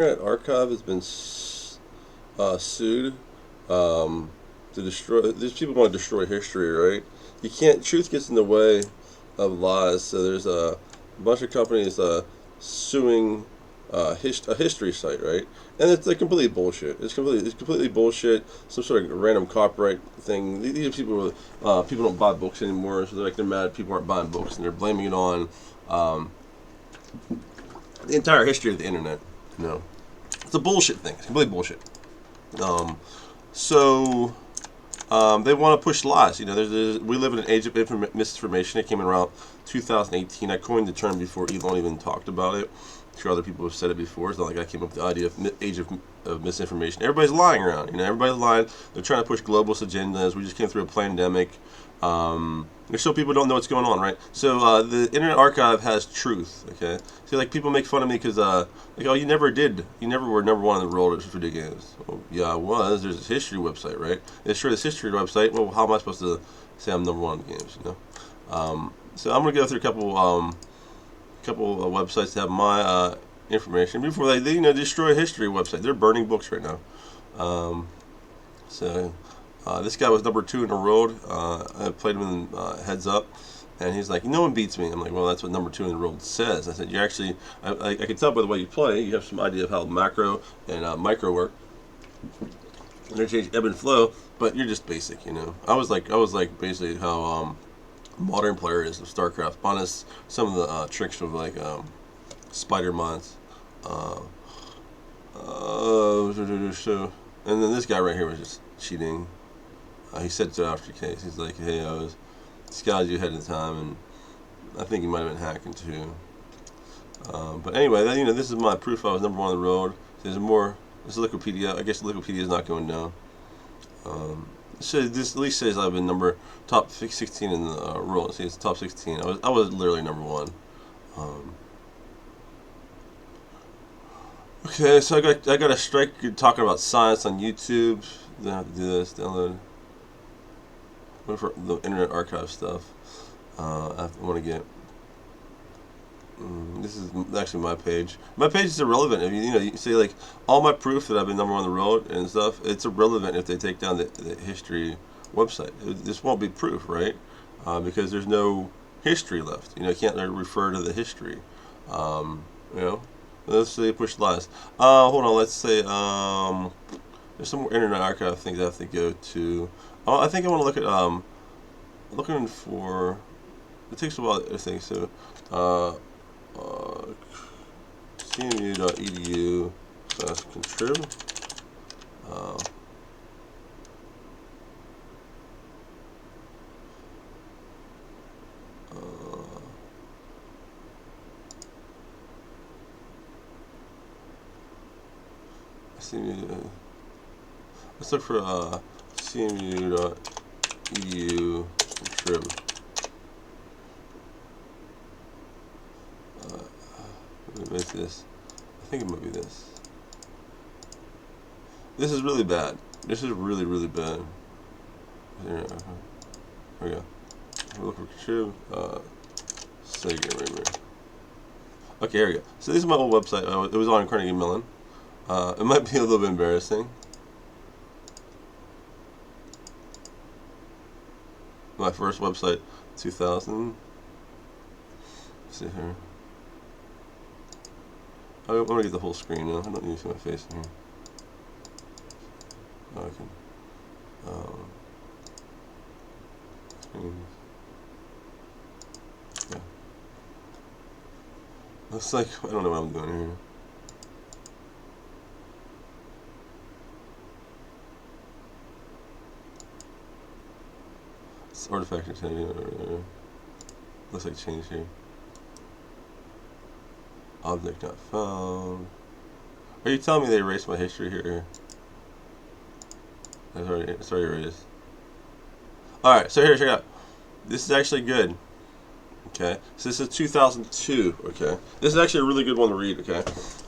Internet Archive has been sued to destroy. These people want to destroy history, right? You can't. Truth gets in the way of lies. So there's a bunch of companies suing a history site, right? And it's like completely bullshit. It's completely bullshit. Some sort of random copyright thing. These are people don't buy books anymore, so they're mad people aren't buying books, and they're blaming it on um, the entire history of the internet. You know, it's a bullshit thing. It's complete bullshit. Um, so they want to push lies. You know, we live in an age of misinformation. It came in around 2018. I coined the term before Elon even talked about it. I'm sure other people have said it before. It's not like I came up with the idea of age of misinformation. Everybody's lying around. You know, everybody's lying. They're trying to push globalist agendas. We just came through a pandemic. So people don't know what's going on, right? So the Internet Archive has truth. Okay, so like people make fun of me because like, oh, you never were number one in the world at video games. Well, yeah, I was. There's this history website, right? It's sure this history website. Well, how am I supposed to say I'm number one in games? You know. So I'm gonna go through a couple of websites that have my information before they destroy a history website. They're burning books right now. Um, so this guy was number two in the world. I played him in heads up, and he's like, no one beats me. I'm like, well, that's what number two in the world says. I said, you're actually, I can tell by the way you play, you have some idea of how macro and micro work. Interchange ebb and flow, but you're just basic, you know. I was like basically how modern player is of StarCraft, minus some of the tricks of like spider mods. Uh, so, and then this guy right here was just cheating. He said so after case. He's like, hey, I was scouted you ahead of time, and I think he might have been hacking too. But anyway, this is my proof I was number one on the road. There's more. This is Wikipedia. I guess Wikipedia is not going down. So this at least says I've been top 16 in the world. See, it's top 16. I was literally number one. Um, okay, so I got a strike talking about science on YouTube. Then I have to do this. Download. Wait for the Internet Archive stuff. I want to get. This is actually my page. My page is irrelevant if you say like all my proof that I've been number one on the road and stuff. It's irrelevant if they take down the history website. This won't be proof, right? Because there's no history left. You can't refer to the history. Um, you know, let's say push lies. Hold on. Let's say there's some more Internet Archive things I have to go to. I think I want to look at looking for. It takes a while, I think. So. cmu.edu/contrib. Uh, CMU, let's look for cmu.edu/contrib. What is this? I think it might be this. This is really bad. This is really, really bad. Here we go. We're looking for contrib. Sega Reamer. Okay, here we go. So this is my old website. It was on Carnegie Mellon. It might be a little bit embarrassing. My first website, 2000. Let's see here. I want to get the whole screen now. I don't need to see my face in here. Oh, I can. Screens. Yeah. Looks like I don't know what I'm doing here. It's artifact activity. Looks like change here. Object not found. Are you telling me they erased my history here? It's already erased. Alright, so here, check it out. This is actually good. Okay, so this is 2002. Okay, this is actually a really good one to read. Okay,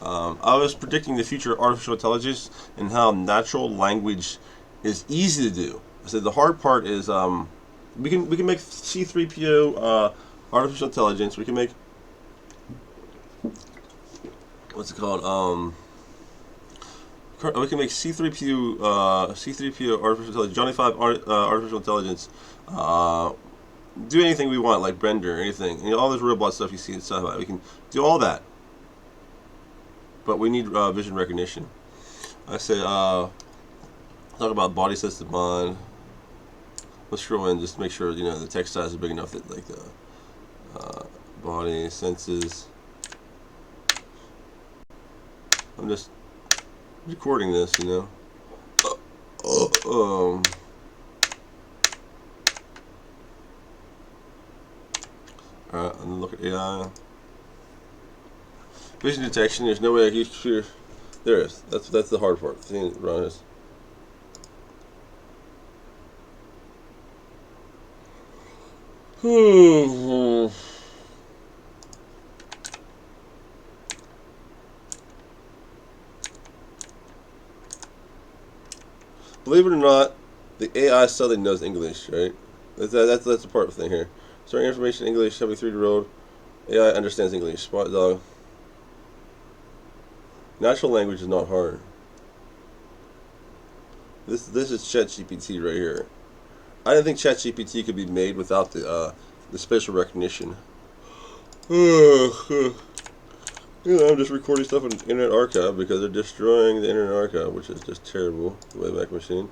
I was predicting the future of artificial intelligence and how natural language is easy to do. I said the hard part is we can make C3PO artificial intelligence. We can make what's it called? We can make C3PO artificial intelligence, Johnny 5 artificial intelligence. Do anything we want, like Blender, anything. And all this robot stuff you see and stuff. We can do all that. But we need vision recognition. I say, talk about body system on. Let's scroll in, just make sure the text size is big enough that like the body senses. I'm just recording this, Alright, and then look at AI. Vision detection. There's no way I can sure. There is. That's the hard part. Seeing it run is. Believe it or not, the AI suddenly knows English, right? That's the part of the thing here. Storing information in English, 73-year-old. AI understands English. Smart dog. Natural language is not hard. This is ChatGPT right here. I didn't think ChatGPT could be made without the spatial recognition. I'm just recording stuff on Internet Archive because they're destroying the Internet Archive, which is just terrible. The Wayback Machine.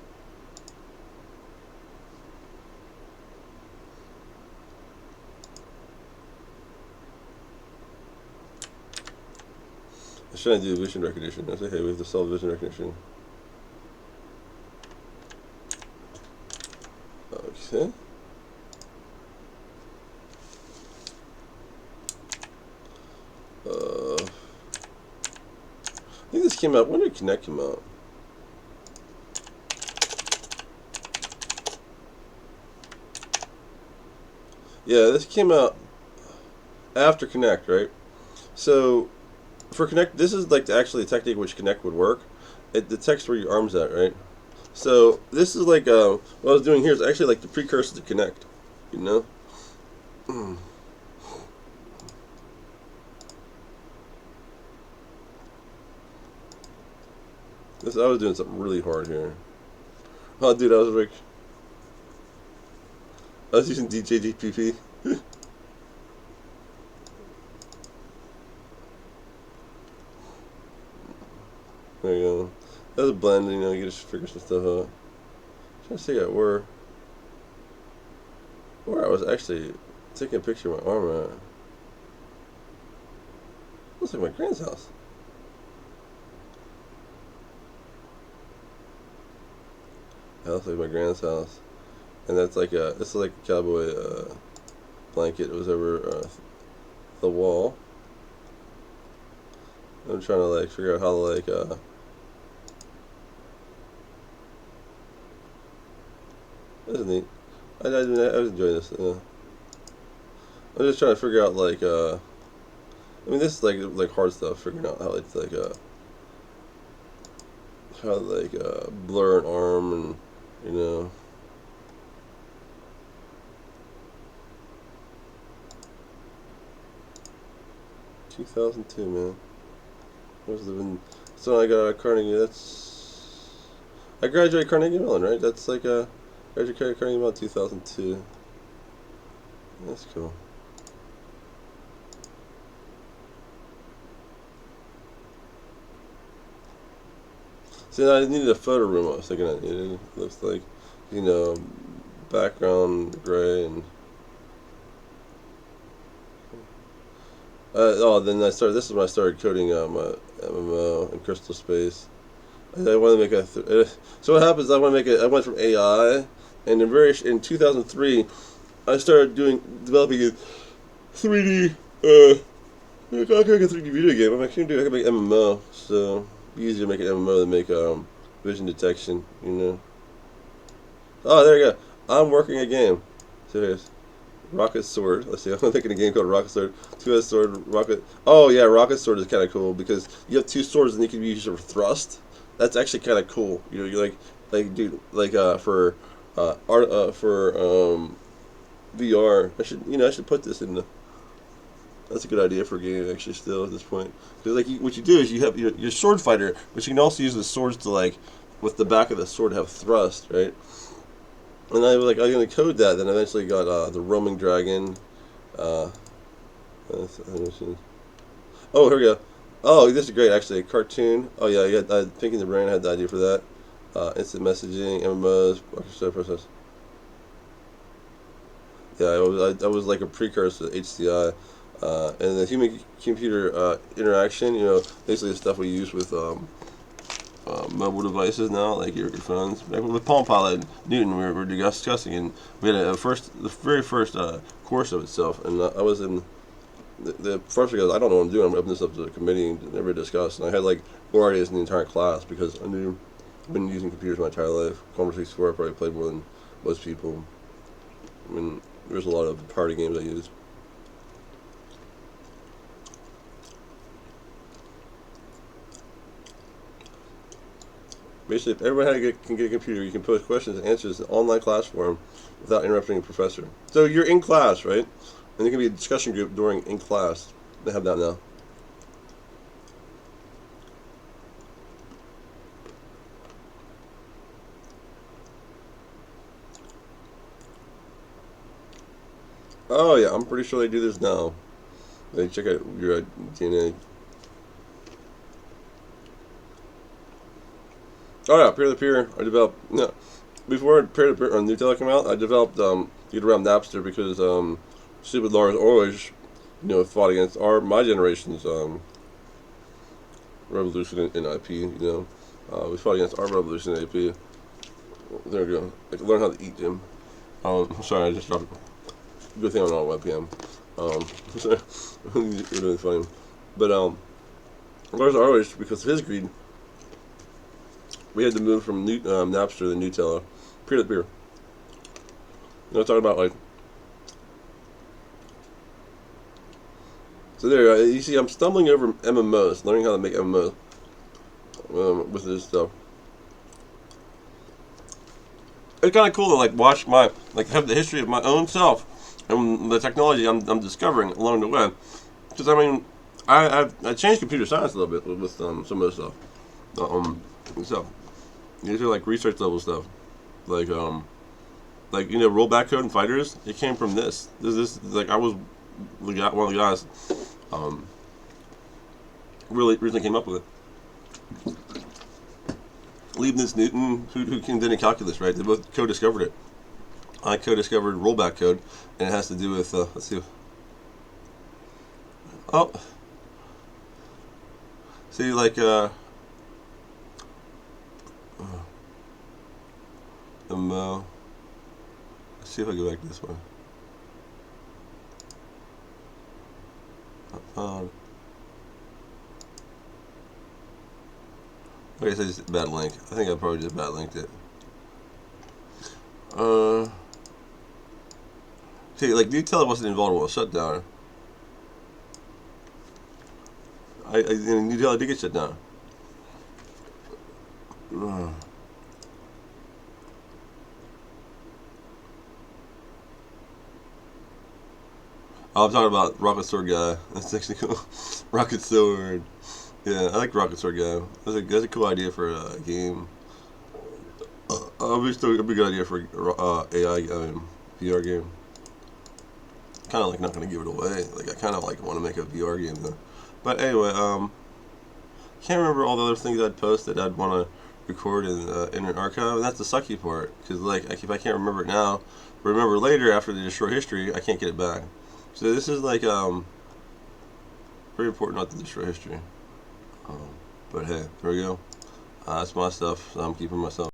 I was trying to do vision recognition. I say, hey, we have to solve vision recognition. Okay. I think this came out. When did Kinect come out? Yeah, this came out after Kinect, right? So for Kinect, this is like actually a technique which Kinect would work. It detects where your arm's at, right? So this is like what I was doing here is actually like the precursor to Kinect, This I was doing something really hard here. Oh, dude, I was using DJGPP. There you go. That's a blend, you just figure some stuff out. I'm trying to figure out where I was actually taking a picture of my arm at. Looks like my grand's house. That looks like my grand's house. And that's like this is like a cowboy blanket. It was over the wall. I'm trying to like figure out how to like this is neat. I was enjoying this. I'm just trying to figure out like I mean this is like hard stuff. Figuring out how it's like how like blur an arm and 2002, man. I was living. So I got Carnegie. I graduated Carnegie Mellon, right? That's like graduated Carnegie Mellon 2002. That's cool. See, I needed a photo room. I was thinking I needed. It looks like, background gray and. Then I started. This is when I started coding my MMO and Crystal Space. I want to make a. So what happens? I want to make it. I went from AI, and in 2003, I started developing a 3D. I can make a 3D video game. I can make MMO. So easier to make an MMO than make vision detection. Oh, there you go. I'm working a game. Serious. Rocket Sword. Let's see. I'm thinking a game called Rocket Sword. Two-headed sword. Rocket. Oh yeah, Rocket Sword is kind of cool because you have two swords and you can use your thrust. That's actually kind of cool. You're dude, for art for VR. I should put this in the. That's a good idea for a game, actually, still, at this point. Because, like, what you do is you have your sword fighter, but you can also use the swords to, like, with the back of the sword have thrust, right? And I was like, I was going to code that, then I eventually got the roaming dragon. Uh, oh, here we go. Oh, this is great, actually. A cartoon. Oh, yeah, I got, Thinking the Brain had the idea for that. Instant messaging, MMOs, process. Yeah, I was like a precursor to HCI. And the human computer interaction, basically the stuff we use with mobile devices now, like your phones. Like with Palm Pilot Newton, we were discussing, and we had the very first course of itself, and I was in the professor goes, I don't know what I'm doing. I'm opening this up to the committee and never discussed. And I had like 4 ideas in the entire class because I knew I've been using computers my entire life. Commodore 64, I probably played more than most people. I mean, there's a lot of party games I use. Basically, if everyone can get a computer, you can post questions and answers in an online class forum without interrupting a professor. So you're in class, right? And there can be a discussion group during in class. They have that now. Oh yeah, I'm pretty sure they do this now. They check out your DNA. Oh yeah, peer-to-peer. I developed before peer-to-peer on Nutella came out. I developed get around Napster because stupid Lars Ulrich, fought against my generation's revolution in IP. We fought against our revolution in IP. There we go. I can learn how to eat, Jim. Sorry, I just dropped. Good thing I'm not on webcam. Sorry, you're really funny. But Lars Ulrich, because of his greed, we had to move from Napster to Nutella, peer-to-peer. Talking about like. So there, you see, I'm stumbling over MMOs, learning how to make MMOs with this stuff. It's kind of cool to like watch have the history of my own self and the technology I'm discovering along the way. Because I mean, I changed computer science a little bit with some of this stuff. So these are like research level stuff, like rollback code and fighters. It came from this. This like I was one of the guys really recently came up with it. Leibniz, Newton, who invented calculus, right? They both co-discovered it. I co-discovered rollback code, and it has to do with let's see. Oh, see, like let's see if I go back to this one. I guess I just bad link. I think I probably just bad linked it. See, like Nutella wasn't involved with a shutdown. Nutella did get shut down. I'm talking about Rocket Sword Guy. That's actually cool. Rocket Sword. Yeah, I like Rocket Sword Guy. That's a cool idea for a game. It'd be a good idea for AI VR game. Kind of like not gonna give it away. Like I kind of like want to make a VR game though. But anyway, can't remember all the other things I'd post that I'd want to record in an archive. And that's the sucky part because like if I can't remember it now, remember later after the short history, I can't get it back. So this is like very important not to destroy history. But hey, there we go. That's my stuff. So I'm keeping myself.